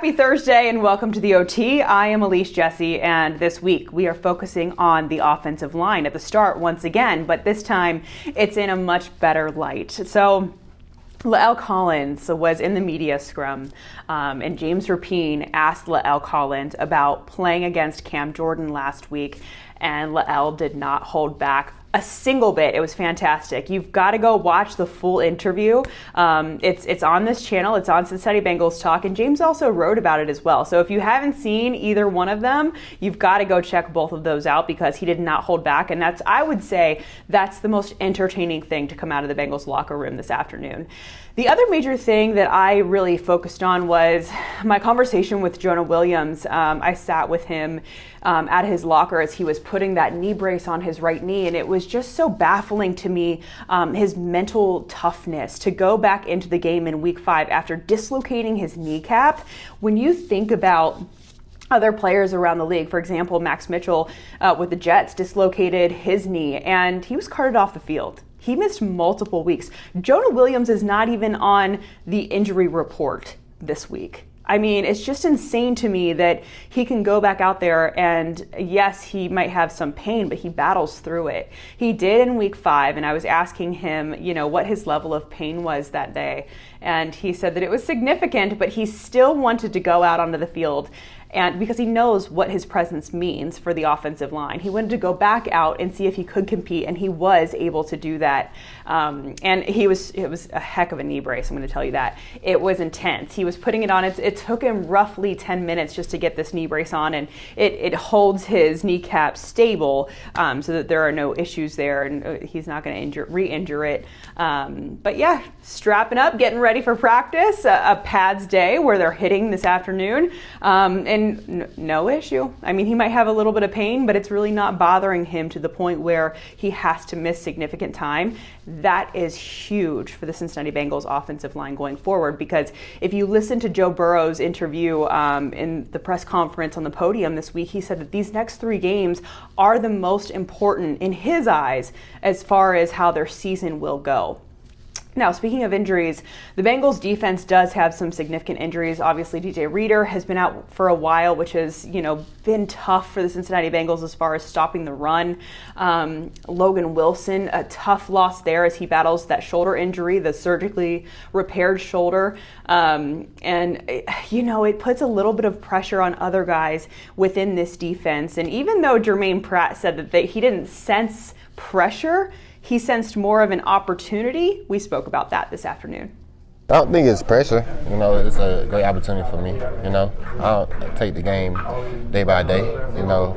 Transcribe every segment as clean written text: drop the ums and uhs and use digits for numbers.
Happy Thursday and welcome to the OT. I am Elise Jesse, and this week we are focusing on the offensive line at the start once again, but this time it's in a much better light. So La'el Collins was in the media scrum, and James Rapien asked La'el Collins about playing against Cam Jordan last week, and La'el did not hold back a single bit. It was fantastic. You've got to go watch the full interview. It's on this channel. It's on Cincinnati Bengals Talk, and James also wrote about it as well. So if you haven't seen either one of them, you've got to go check both of those out because he did not hold back, and I would say that's the most entertaining thing to come out of the Bengals locker room this afternoon. The other major thing that I really focused on was my conversation with Jonah Williams. I sat with him at his locker as he was putting that knee brace on his right knee, and it was just so baffling to me, his mental toughness to go back into the game in week 5 after dislocating his kneecap. When you think about other players around the league, for example, Max Mitchell with the Jets dislocated his knee and he was carted off the field. He missed multiple weeks. Jonah Williams is not even on the injury report this week. I mean, it's just insane to me that he can go back out there and yes, he might have some pain, but he battles through it. He did in week 5, and I was asking him, what his level of pain was that day. And he said that it was significant, but he still wanted to go out onto the field. And because he knows what his presence means for the offensive line, he wanted to go back out and see if he could compete, and he was able to do that. And it was a heck of a knee brace, I'm going to tell you that. It was intense. He was putting it on. It took him roughly 10 minutes just to get this knee brace on, and it holds his kneecap stable so that there are no issues there, and he's not going to re-injure it. But yeah, strapping up, getting ready for practice, a pads day where they're hitting this afternoon. And no issue. I mean, he might have a little bit of pain, but it's really not bothering him to the point where he has to miss significant time. That is huge for the Cincinnati Bengals offensive line going forward, because if you listen to Joe Burrow's interview in the press conference on the podium this week, he said that these next 3 games are the most important in his eyes as far as how their season will go. Now, speaking of injuries, the Bengals defense does have some significant injuries. Obviously, DJ Reader has been out for a while, which has, been tough for the Cincinnati Bengals as far as stopping the run. Logan Wilson, a tough loss there as he battles that shoulder injury, the surgically repaired shoulder. It puts a little bit of pressure on other guys within this defense. And even though Germaine Pratt said that he didn't sense pressure, he sensed more of an opportunity. We spoke about that this afternoon. I don't think it's pressure. It's a great opportunity for me. I'll take the game day by day.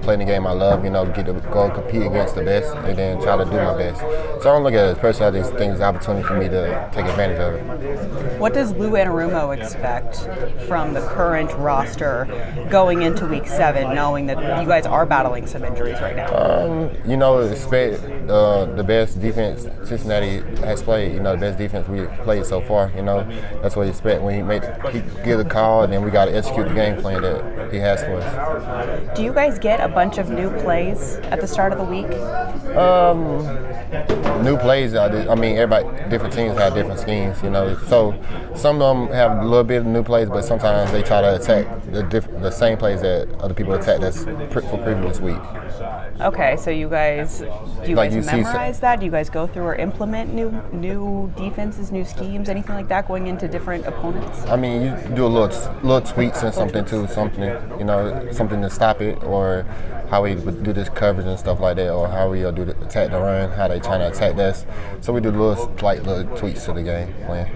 Play the game I love. Get to go compete against the best, and then try to do my best. So I don't look at it as pressure. I just think it's an opportunity for me to take advantage of it. What does Lou Anarumo expect from the current roster going into Week 7, knowing that you guys are battling some injuries right now? Expect the best defense Cincinnati has played. The best defense we've played so far. That's what you expect when he give the call, and then we got to execute the game plan that he has for us. Do you guys get a bunch of new plays at the start of the week? New plays. Everybody, different teams have different schemes. So some of them have a little bit of new plays, but sometimes they try to attack the same plays that other people attack that's for previous week. Okay, so do you guys memorize that? Do you guys go through or implement new defenses, new schemes, anything like that going into different opponents? You do a little tweaks and something to stop it, or how we would do this coverage and stuff like that, or how we do attack the run, how they trying to attack us. So we do little tweaks to the game plan.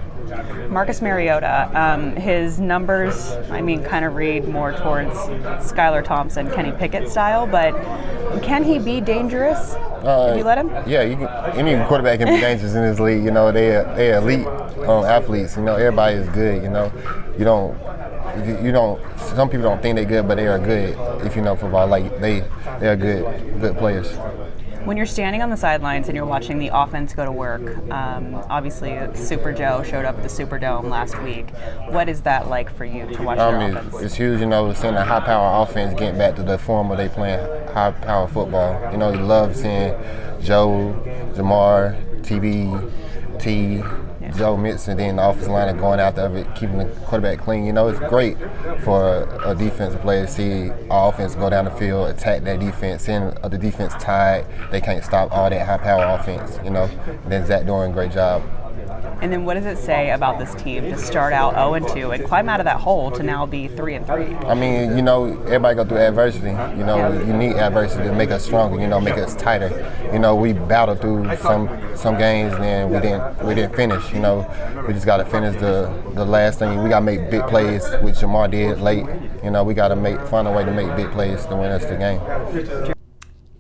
Marcus Mariota, his numbers, kind of read more towards Skylar Thompson, Kenny Pickett style, but can he be dangerous if you let him? Yeah, any quarterback can be dangerous in this league. They're elite athletes. Everybody is good. You don't. Some people don't think they're good, but they are good. If you know football, they are good players. When you're standing on the sidelines and you're watching the offense go to work, obviously Super Joe showed up at the Superdome last week. What is that like for you to watch their offense? It's huge, seeing a high-power offense getting back to the form where they playing high-power football. You love seeing Joe, Jamar, TB, T, Joe Mixon, then the offensive line going after it, keeping the quarterback clean. You know, it's great for a defensive player to see our offense go down the field, attack that defense, seeing the defense tied. They can't stop all that high-power offense, you know. And then Zac doing a great job. And then what does it say about this team to start out 0-2 and climb out of that hole to now be 3-3? I mean, you know, everybody go through adversity. You know, you need adversity to make us stronger. You know, make us tighter. You know, we battled through some games and we didn't finish. You know, we just got to finish the last thing. We got to make big plays, which Jamar did late. You know, we got to find a way to make big plays to win us the game.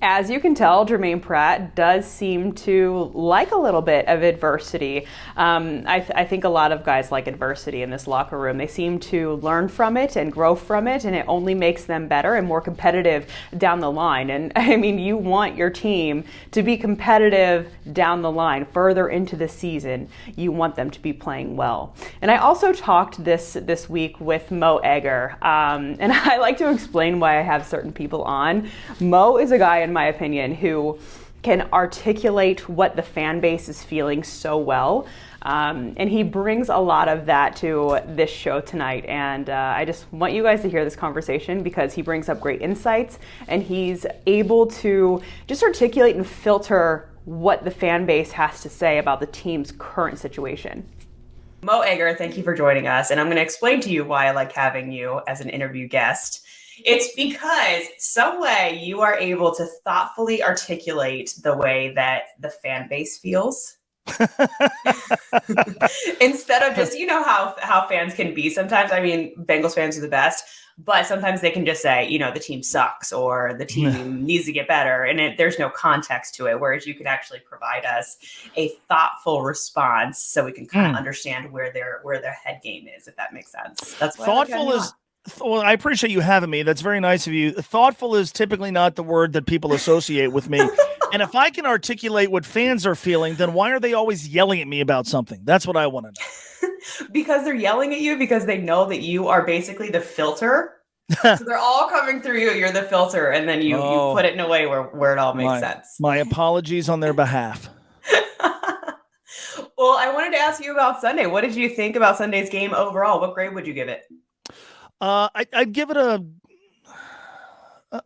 As you can tell, Germaine Pratt does seem to like a little bit of adversity. I think a lot of guys like adversity in this locker room. They seem to learn from it and grow from it, and it only makes them better and more competitive down the line. And I mean, you want your team to be competitive down the line, further into the season. You want them to be playing well. And I also talked this week with Mo Egger, and I like to explain why I have certain people on. Mo is a guy, in my opinion, who can articulate what the fan base is feeling so well. And he brings a lot of that to this show tonight. And I just want you guys to hear this conversation because he brings up great insights and he's able to just articulate and filter what the fan base has to say about the team's current situation. Mo Egger, thank you for joining us. And I'm going to explain to you why I like having you as an interview guest. It's because some way you are able to thoughtfully articulate the way that the fan base feels. Instead of just, you know, how fans can be sometimes. I mean, Bengals fans are the best, but sometimes they can just say, you know, the team sucks or the team needs to get better. And there's no context to it. Whereas you can actually provide us a thoughtful response so we can kind of understand where their head game is, if that makes sense. That's why thoughtful is. Well, I appreciate you having me. That's very nice of you. Thoughtful is typically not the word that people associate with me. And if I can articulate what fans are feeling, then why are they always yelling at me about something? That's what I want to know. Because they're yelling at you because they know that you are basically the filter. So they're all coming through you. You're the filter. And then you put it in a way where it all makes sense. My apologies on their behalf. Well, I wanted to ask you about Sunday. What did you think about Sunday's game overall? What grade would you give it? I'd give it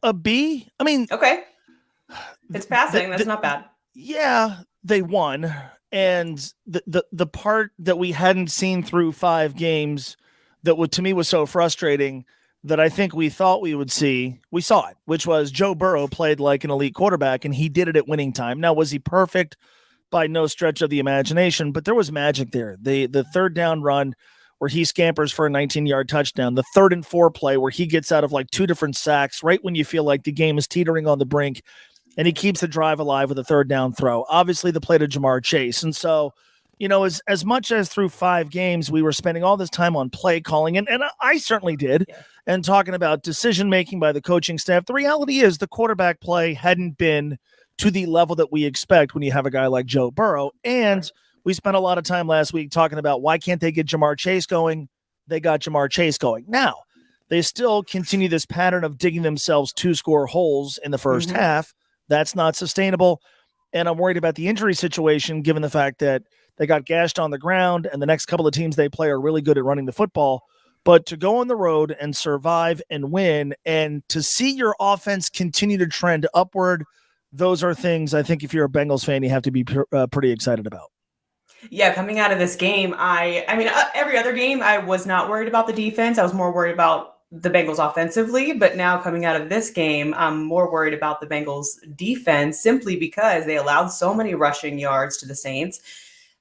a B. I mean, okay, it's passing. That's not bad. Yeah, they won, and the part that we hadn't seen through 5 games that to me was so frustrating that I think we thought we would see, we saw it, which was Joe Burrow played like an elite quarterback, and he did it at winning time. Now, was he perfect? By no stretch of the imagination, but there was magic there. The third down run where he scampers for a 19-yard touchdown, the 3rd and 4 play where he gets out of like 2 different sacks right when you feel like the game is teetering on the brink, and he keeps the drive alive with a 3rd down throw. Obviously, the play to Jamar Chase. And so, you know, as much as through 5 games, we were spending all this time on play calling, and I certainly did, and talking about decision-making by the coaching staff. The reality is the quarterback play hadn't been to the level that we expect when you have a guy like Joe Burrow. And we spent a lot of time last week talking about why can't they get Jamar Chase going? They got Jamar Chase going. Now, they still continue this pattern of digging themselves 2-score holes in the first half. That's not sustainable. And I'm worried about the injury situation, given the fact that they got gashed on the ground and the next couple of teams they play are really good at running the football. But to go on the road and survive and win and to see your offense continue to trend upward, those are things I think if you're a Bengals fan, you have to be pretty excited about. Yeah, coming out of this game, I mean, every other game, I was not worried about the defense. I was more worried about the Bengals offensively. But now coming out of this game, I'm more worried about the Bengals defense simply because they allowed so many rushing yards to the Saints.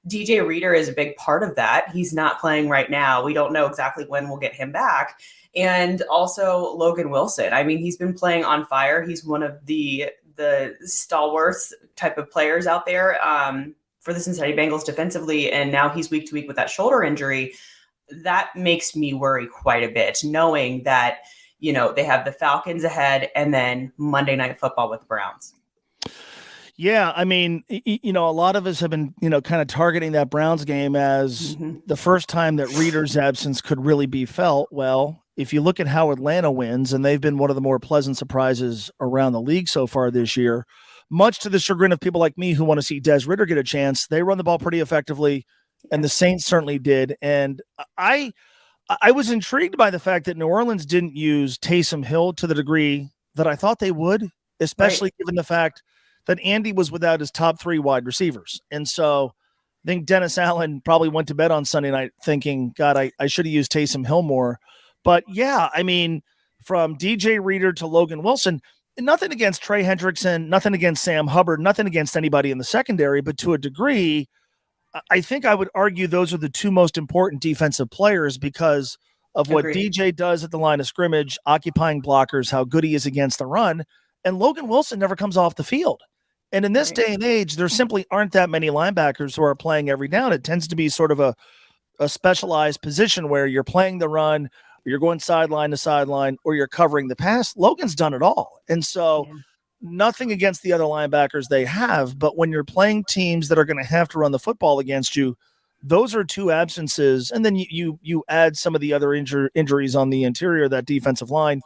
DJ Reader is a big part of that. He's not playing right now. We don't know exactly when we'll get him back. And also Logan Wilson. I mean, he's been playing on fire. He's one of the stalwarts type of players out there. For the Cincinnati Bengals defensively, and now he's week to week with that shoulder injury. That makes me worry quite a bit, knowing that, you know, they have the Falcons ahead and then Monday Night Football with the Browns. Yeah, I mean, you know, a lot of us have been, you know, kind of targeting that Browns game as the first time that Reader's absence could really be felt. Well, if you look at how Atlanta wins, and they've been one of the more pleasant surprises around the league so far this year, much to the chagrin of people like me who want to see Des Ridder get a chance, they run the ball pretty effectively. and the Saints certainly did. And I was intrigued by the fact that New Orleans didn't use Taysom Hill to the degree that I thought they would, especially given the fact that Andy was without his top 3 wide receivers. And so I think Dennis Allen probably went to bed on Sunday night thinking, God, I should have used Taysom Hill more. But yeah, I mean, from DJ Reader to Logan Wilson, nothing against Trey Hendrickson, nothing against Sam Hubbard, nothing against anybody in the secondary, but to a degree, I think I would argue those are the 2 most important defensive players because of what DJ does at the line of scrimmage, occupying blockers, how good he is against the run, and Logan Wilson never comes off the field. And in this day and age, there simply aren't that many linebackers who are playing every down. It tends to be sort of a specialized position where you're playing the run, or you're going sideline to sideline, or you're covering the pass. Logan's done it all. And so nothing against the other linebackers they have, but when you're playing teams that are going to have to run the football against you, those are 2 absences. And then you add some of the other injuries on the interior of that defensive line.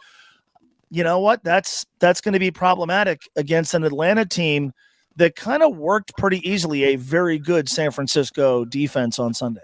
You know what? That's going to be problematic against an Atlanta team that kind of worked pretty easily a very good San Francisco defense on Sunday.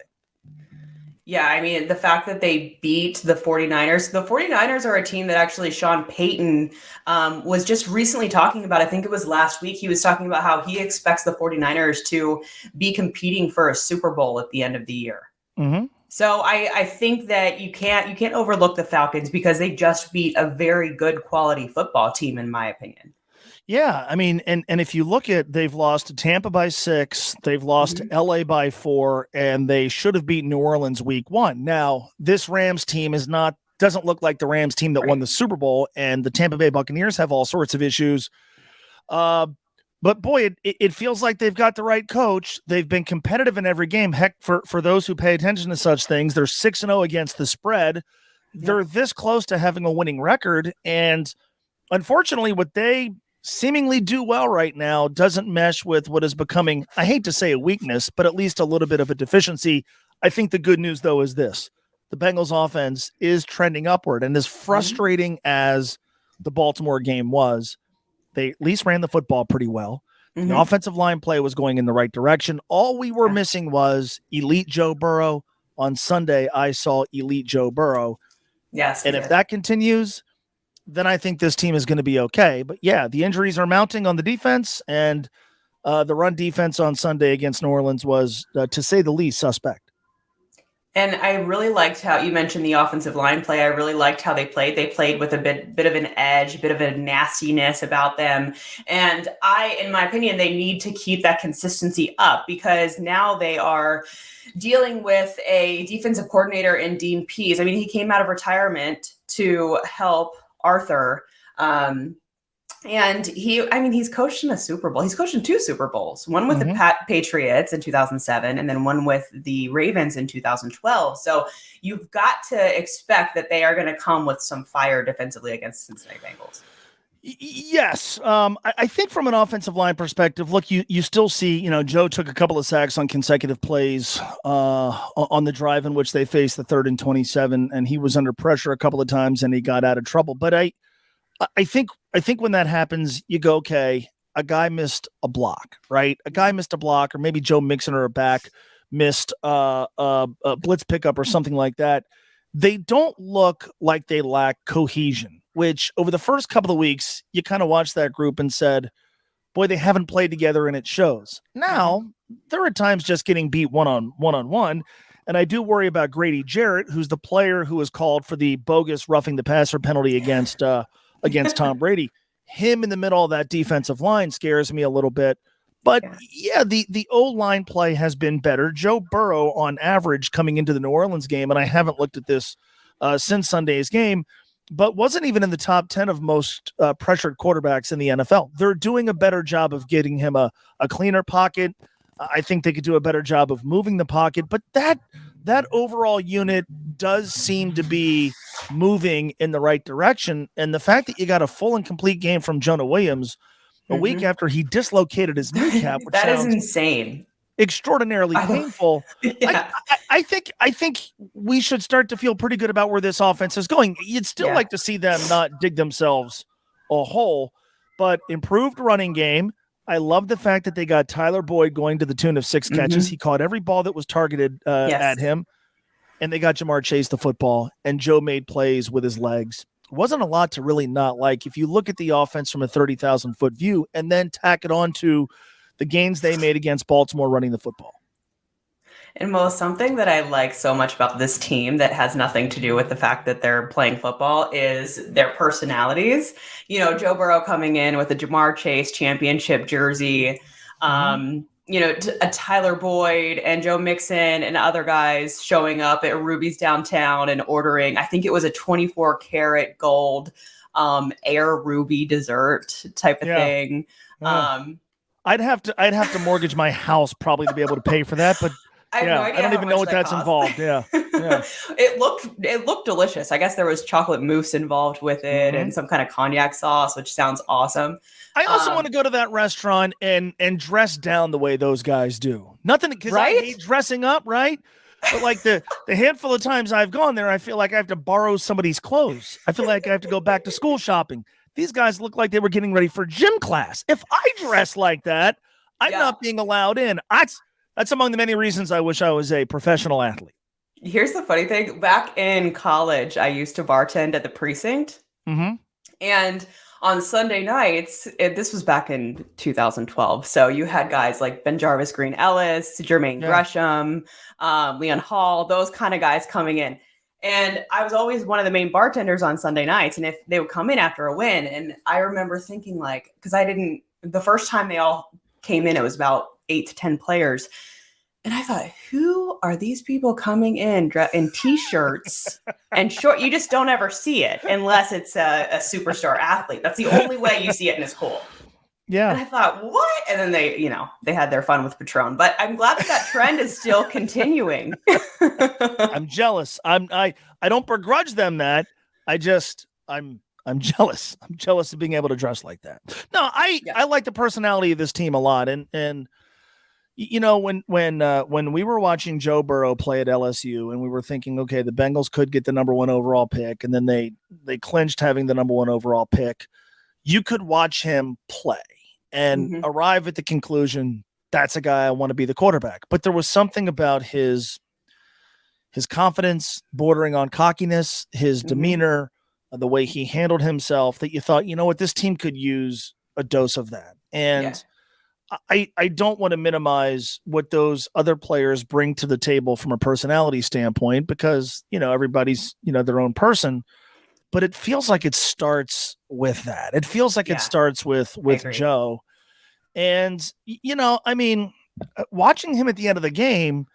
Yeah, I mean, the fact that they beat the 49ers are a team that actually Sean Payton was just recently talking about. I think it was last week. He was talking about how he expects the 49ers to be competing for a Super Bowl at the end of the year. Mm-hmm. So I think that you can't overlook the Falcons because they just beat a very good quality football team, in my opinion. Yeah, I mean, and if you look at, they've lost to Tampa by 6, they've lost to LA by 4, and they should have beaten New Orleans week 1. Now, this Rams team doesn't look like the Rams team that won the Super Bowl, and the Tampa Bay Buccaneers have all sorts of issues. But boy, it feels like they've got the right coach. They've been competitive in every game. Heck, for those who pay attention to such things, they're 6-0 against the spread. They're this close to having a winning record, and unfortunately, what they seemingly do well right now doesn't mesh with what is becoming, I hate to say a weakness, but at least a little bit of a deficiency. I think the good news, though, is this. The Bengals offense is trending upward, and as frustrating as the Baltimore game was, they at least ran the football pretty well. The offensive line play was going in the right direction. All we were missing was elite Joe Burrow. On Sunday, I saw elite Joe Burrow. Yes. And if that continues, then I think this team is going to be okay. But yeah, the injuries are mounting on the defense, and the run defense on Sunday against New Orleans was, to say the least, suspect. And I really liked how you mentioned the offensive line play. I really liked how they played. They played with a bit of an edge, a bit of a nastiness about them. And in my opinion, they need to keep that consistency up because now they are dealing with a defensive coordinator in Dean Pease. I mean, he came out of retirement to help Arthur. And he's coached in a Super Bowl. He's coached in 2 Super Bowls, one with the Patriots in 2007 and then one with the Ravens in 2012. So you've got to expect that they are going to come with some fire defensively against the Cincinnati Bengals. Yes. I think from an offensive line perspective, look, you still see, Joe took a couple of sacks on consecutive plays on the drive in which they faced the 3rd and 27, and he was under pressure a couple of times and he got out of trouble. But I think when that happens, you go, okay, a guy missed a block, right? A guy missed a block, or maybe Joe Mixon or a back missed a blitz pickup or something like that. They don't look like they lack cohesion, which over the first couple of weeks, you kind of watched that group and said, boy, they haven't played together and it shows. Now, there are times just getting beat one-on-one. And I do worry about Grady Jarrett, who's the player who was called for the bogus roughing the passer penalty against Tom Brady. Him in the middle of that defensive line scares me a little bit. But yeah, the O-line play has been better. Joe Burrow, on average, coming into the New Orleans game, and I haven't looked at this since Sunday's game, but wasn't even in the top 10 of most pressured quarterbacks in the NFL. They're doing a better job of getting him a cleaner pocket. I think they could do a better job of moving the pocket, but that overall unit does seem to be moving in the right direction. And the fact that you got a full and complete game from Jonah Williams a week after he dislocated his kneecap, which that is insane, extraordinarily painful. I think we should start to feel pretty good about where this offense is going. You'd still like to see them not dig themselves a hole, but improved running game, I love the fact that they got Tyler Boyd going to the tune of 6 catches. He caught every ball that was targeted at him. And they got Jamar Chase the football, and Joe made plays with his legs. Wasn't a lot to really not like. If you look at the offense from a 30,000-foot view and then tack it on to the gains they made against Baltimore running the football. And Mo, something that I like so much about this team that has nothing to do with the fact that they're playing football is their personalities. You know, Joe Burrow coming in with a Jamar Chase championship jersey, you know, a Tyler Boyd and Joe Mixon and other guys showing up at Ruby's downtown and ordering, I think it was a 24 karat gold Air Ruby dessert type of thing. I'd have to mortgage my house probably to be able to pay for that, but I have no idea. I don't even know what that's involved. Yeah. It looked delicious. I guess there was chocolate mousse involved with it and some kind of cognac sauce, which sounds awesome. I also want to go to that restaurant and dress down the way those guys do. Nothing, because I hate dressing up, right? But like the handful of times I've gone there, I feel like I have to borrow somebody's clothes. I feel like I have to go back to school shopping. These guys look like they were getting ready for gym class. If I dress like that, I'm not being allowed in. That's among the many reasons I wish I was a professional athlete. Here's the funny thing. Back in college, I used to bartend at the Precinct. And on Sunday nights, this was back in 2012. So you had guys like Ben Jarvis, Green Ellis, Jermaine Gresham, Leon Hall, those kind of guys coming in. And I was always one of the main bartenders on Sunday nights. And if they would come in after a win, and I remember thinking like, because the first time they all came in, it was about 8 to 10 players. And I thought, who are these people coming in T-shirts and short? You just don't ever see it unless it's a superstar athlete. That's the only way you see it, and it's cool. Yeah. And I thought, what? And then they had their fun with Patron. But I'm glad that trend is still continuing. I'm jealous. I don't begrudge them that. I'm jealous. I'm jealous of being able to dress like that. No, I like the personality of this team a lot. And you know, when we were watching Joe Burrow play at LSU and we were thinking, okay, the Bengals could get the number 1 overall pick, and then they clinched having the number 1 overall pick, you could watch him play and arrive at the conclusion, that's a guy I want to be the quarterback. But there was something about his confidence bordering on cockiness, his demeanor, the way he handled himself, that you thought, you know what, this team could use a dose of that. And I don't want to minimize what those other players bring to the table from a personality standpoint, because, you know, everybody's, you know, their own person, but it feels like it starts with that. It feels like it starts with Joe. And, you know, I mean, watching him at the end of the game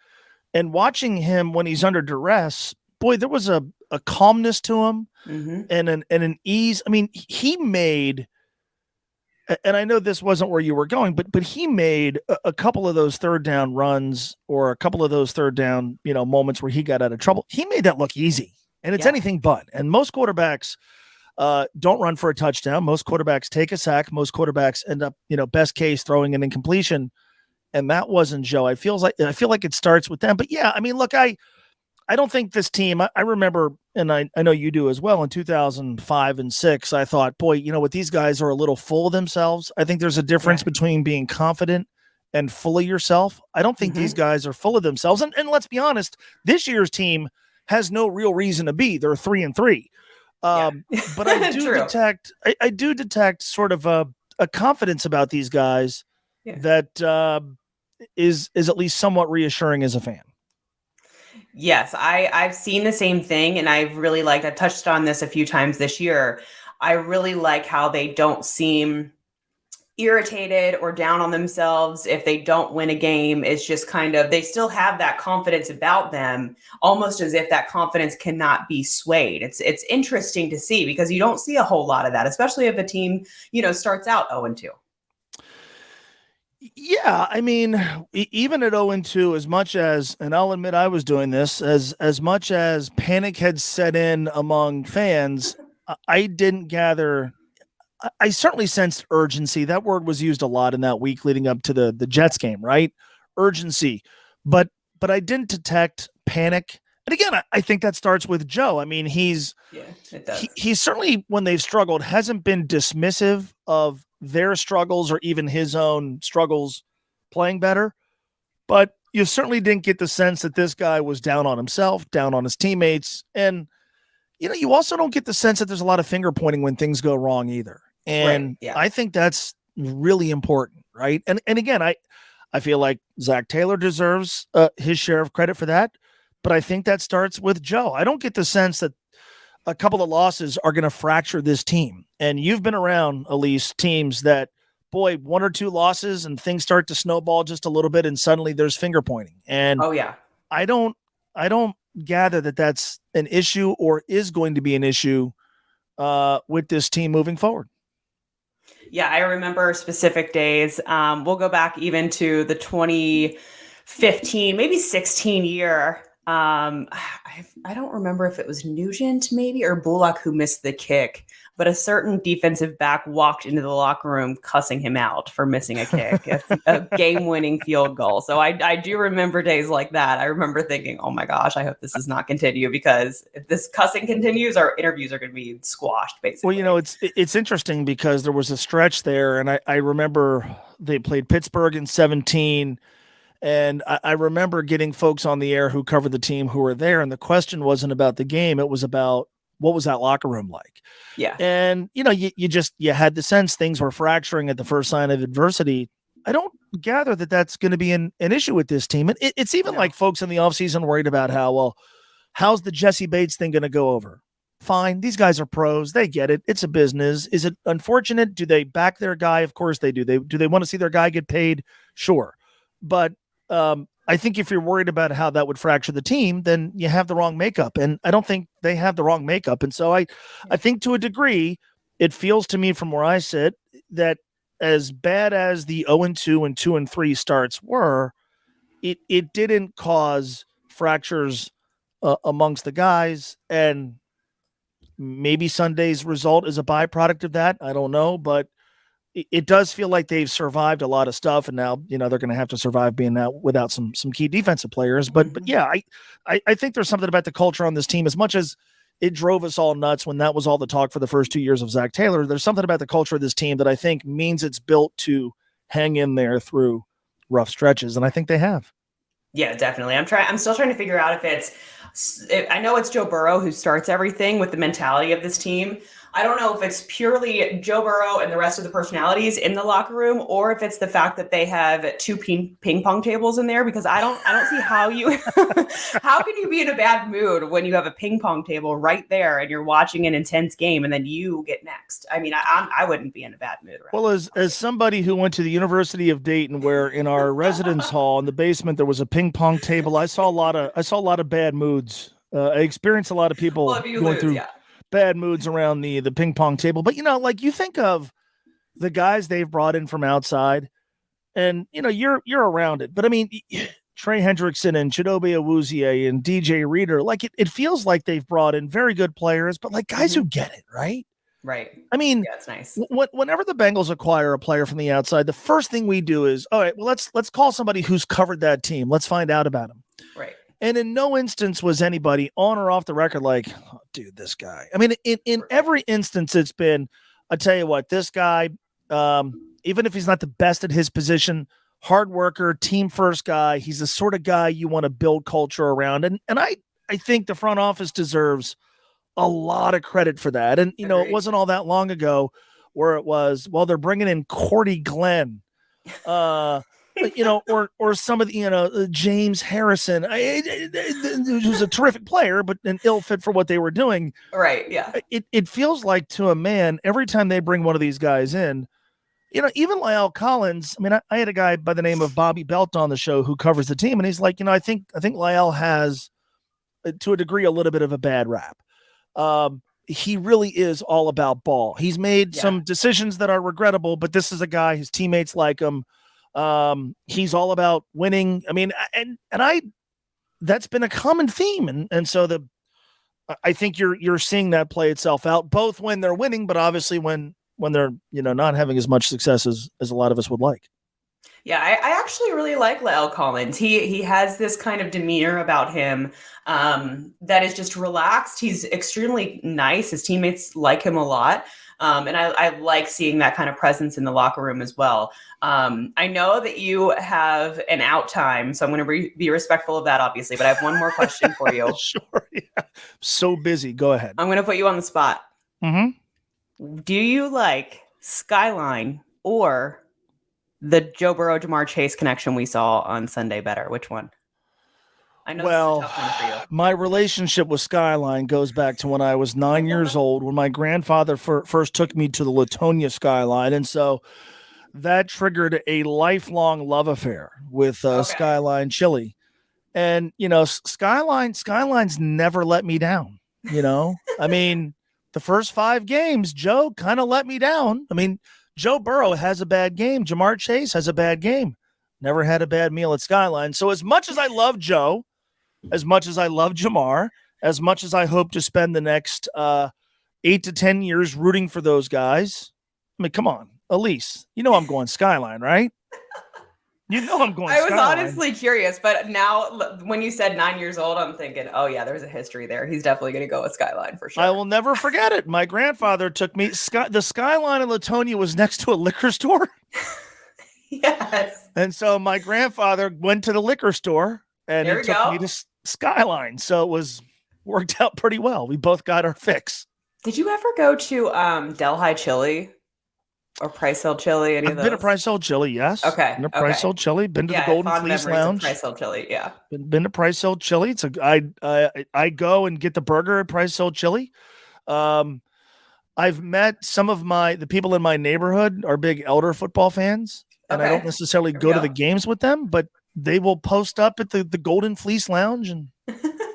and watching him when he's under duress, boy, there was a calmness to him and an ease. I mean, he made, and I know this wasn't where you were going, but he made a couple of those third down runs, or a couple of those third down, you know, moments where he got out of trouble. He made that look easy, and it's anything but. And most quarterbacks don't run for a touchdown. Most quarterbacks take a sack. Most quarterbacks end up, you know, best case throwing an incompletion. And that wasn't Joe. I feel like it starts with them. But yeah, I mean, look, I don't think this team, I remember, and I know you do as well, in 2005 and 2006, I thought, boy, you know what, these guys are a little full of themselves. I think there's a difference between being confident and full of yourself. I don't think these guys are full of themselves. And let's be honest, this year's team has no real reason to be. They're 3-3. But I do detect sort of a confidence about these guys that is at least somewhat reassuring as a fan. Yes, I've seen the same thing, and I've touched on this a few times this year. I really like how they don't seem irritated or down on themselves if they don't win a game. It's just kind of, they still have that confidence about them, almost as if that confidence cannot be swayed. It's interesting to see, because you don't see a whole lot of that, especially if a team, you know, starts out 0-2. Yeah, I mean, even at 0-2, as much as, and I'll admit I was doing this, as much as panic had set in among fans, I didn't gather, I certainly sensed urgency. That word was used a lot in that week leading up to the Jets game, right? Urgency. But I didn't detect panic. And again, I think that starts with Joe. I mean, he's certainly, when they've struggled, hasn't been dismissive of their struggles or even his own struggles playing better. But you certainly didn't get the sense that this guy was down on himself, down on his teammates. And, you also don't get the sense that there's a lot of finger pointing when things go wrong either. And Right, yeah. I think that's really important, right? And again, I feel like Zac Taylor deserves his share of credit for that. But I think that starts with Joe. I don't get the sense that a couple of losses are going to fracture this team. And you've been around, Elise, teams that, boy, 1 or 2 losses and things start to snowball just a little bit and suddenly there's finger pointing. And Oh, yeah. I don't gather that that's an issue or is going to be an issue with this team moving forward. Yeah, I remember specific days. We'll go back even to the 2015, maybe 16 year. I don't remember if it was Nugent maybe or Bullock who missed the kick, but a certain defensive back walked into the locker room cussing him out for missing a kick, a game-winning field goal. So I do remember days like that. I remember thinking, oh my gosh, I hope this does not continue, because if this cussing continues, our interviews are going to be squashed, basically. Well, it's interesting because there was a stretch there, and I remember they played Pittsburgh in 2017. And I remember getting folks on the air who covered the team who were there. And the question wasn't about the game. It was about what was that locker room like? Yeah. And, you had the sense things were fracturing at the first sign of adversity. I don't gather that that's going to be an issue with this team. And it's even like folks in the offseason worried about how's the Jesse Bates thing going to go over? Fine. These guys are pros. They get it. It's a business. Is it unfortunate? Do they back their guy? Of course they do. Do they want to see their guy get paid? Sure. But I think if you're worried about how that would fracture the team, then you have the wrong makeup. And I don't think they have the wrong makeup. And so I think to a degree, it feels to me from where I sit that as bad as the 0-2 and 2-3 starts were, it didn't cause fractures amongst the guys. And maybe Sunday's result is a byproduct of that. I don't know, but it does feel like they've survived a lot of stuff, and now they're going to have to survive being out without some key defensive players. But yeah, I think there's something about the culture on this team. As much as it drove us all nuts when that was all the talk for the first 2 years of Zac Taylor, there's something about the culture of this team that I think means it's built to hang in there through rough stretches, and I think they have. Yeah, definitely. I'm still trying to figure out I know it's Joe Burrow who starts everything with the mentality of this team. I don't know if it's purely Joe Burrow and the rest of the personalities in the locker room, or if it's the fact that they have 2 ping pong tables in there, because I don't see how how can you be in a bad mood when you have a ping pong table right there and you're watching an intense game and then you get next. I mean, I wouldn't be in a bad mood. Well, as somebody who went to the University of Dayton, where in our residence hall in the basement there was a ping pong table, I saw a lot of bad moods. I experienced a lot of people going through bad moods around the ping pong table. But, you think of the guys they've brought in from outside and, you're around it. But I mean, Trey Hendrickson and Chidobe Awuzie and DJ Reader, it feels like they've brought in very good players, but guys who get it, right? Right. I mean, yeah, it's nice. Whenever the Bengals acquire a player from the outside, the first thing we do is, all right, well, let's call somebody who's covered that team. Let's find out about him. Right. And in no instance was anybody on or off the record like, oh, dude, this guy. I mean, in every instance, it's been, I tell you what, this guy, even if he's not the best at his position, hard worker, team first guy, he's the sort of guy you want to build culture around. And I think the front office deserves a lot of credit for that. And, Agreed. It wasn't all that long ago where it was, well, they're bringing in Cordy Glenn. Or some of the, James Harrison, who's a terrific player, but an ill fit for what they were doing. Right. Yeah. It feels like to a man, every time they bring one of these guys in, even Lyle Collins, I mean, I had a guy by the name of Bobby Belt on the show who covers the team. And he's like, I think Lyle has to a degree, a little bit of a bad rap. He really is all about ball. He's made some decisions that are regrettable, but this is a guy, his teammates like him. He's all about winning. I mean, that's been a common theme. And so I think you're seeing that play itself out, both when they're winning, but obviously when they're, not having as much success as a lot of us would like. Yeah, I actually really like La'el Collins. He has this kind of demeanor about him that is just relaxed. He's extremely nice. His teammates like him a lot. And I like seeing that kind of presence in the locker room as well. I know that you have an out time, so I'm going to be respectful of that, obviously. But I have one more question for you. Sure. Yeah. So busy. Go ahead. I'm going to put you on the spot. Mm-hmm. Do you like Skyline or the Joe Burrow, Jamar Chase connection we saw on Sunday better? Which one? I know this is a tough one for you. My relationship with Skyline goes back to when I was 9 years old, when my grandfather first took me to the Latonia Skyline. And so that triggered a lifelong love affair with Skyline chili. And, Skyline's never let me down, I mean, the first 5 games, Joe kind of let me down. I mean, Joe Burrow has a bad game. Jamar Chase has a bad game. Never had a bad meal at Skyline. So as much as I love Joe, as much as I love Jamar, as much as I hope to spend the next 8 to 10 years rooting for those guys, I mean, come on, Elise, I'm going Skyline, right? I'm going I was Skyline. honestly curious, but now when you said 9 years old, I'm thinking, oh, yeah, there's a history there. He's definitely going to go with Skyline for sure. I will never forget it. My grandfather took me. The Skyline in Latonia was next to a liquor store. Yes. And so my grandfather went to the liquor store and he took me to Skyline. So it worked out pretty well. We both got our fix. Did you ever go to Delhi Chili or Price Hill Chili? I've been to Price Hill Chili, yes. Okay. Been to Price Hill Chili. Been to the Golden Fleece Lounge. Price Hill Chili, yeah. Been to Price Hill Chili. I go and get the burger at Price Hill Chili. I've met some of the people in my neighborhood are big Elder football fans, and I don't necessarily go to the games with them, but they will post up at the Golden Fleece Lounge and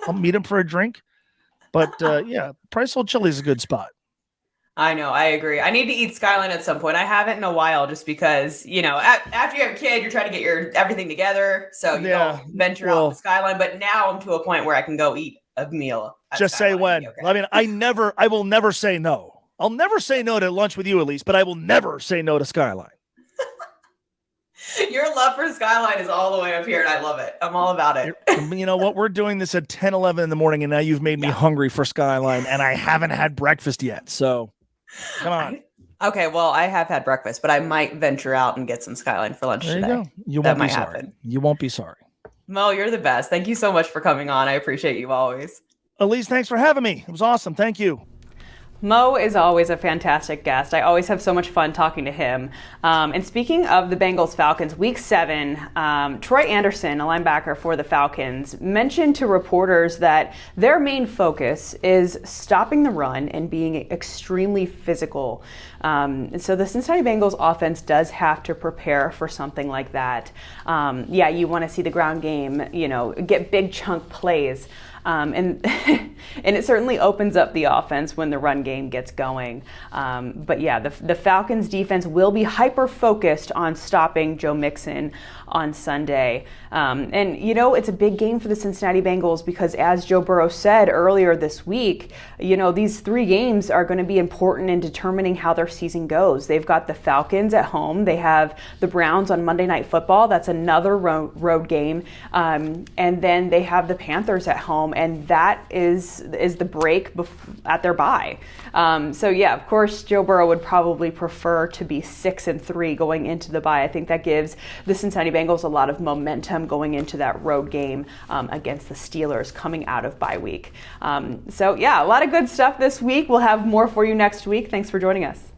I'll meet them for a drink. But Price Hill Chili is a good spot. I know. I agree. I need to eat Skyline at some point. I haven't in a while just because, after you have a kid, you're trying to get everything together. So you don't venture out to Skyline. But now I'm to a point where I can go eat a meal. Just Skyline. say when. Okay. I mean, I will never say no. I'll never say no to lunch with you, Elise, but I will never say no to Skyline. Your love for Skyline is all the way up here, and I love it. I'm all about it. You know what? We're doing this at 10, 11 in the morning, and now you've made me hungry for Skyline, and I haven't had breakfast yet. So, come on. Okay, well, I have had breakfast, but I might venture out and get some Skyline for lunch today. There you go. That might happen. You won't be sorry. Mo, you're the best. Thank you so much for coming on. I appreciate you always. Elise, thanks for having me. It was awesome. Thank you. Mo is always a fantastic guest. I always have so much fun talking to him. And speaking of the Bengals Falcons, week 7, Troy Anderson, a linebacker for the Falcons, mentioned to reporters that their main focus is stopping the run and being extremely physical. So the Cincinnati Bengals offense does have to prepare for something like that. You want to see the ground game, get big chunk plays. And it certainly opens up the offense when the run game gets going. The Falcons defense will be hyper-focused on stopping Joe Mixon on Sunday. It's a big game for the Cincinnati Bengals because, as Joe Burrow said earlier this week, these 3 games are going to be important in determining how their season goes. They've got the Falcons at home. They have the Browns on Monday Night Football. That's another road game. And then they have the Panthers at home. And that is the break at their bye. Of course, Joe Burrow would probably prefer to be 6-3 going into the bye. I think that gives the Cincinnati Bengals a lot of momentum going into that road game against the Steelers coming out of bye week. A lot of good stuff this week. We'll have more for you next week. Thanks for joining us.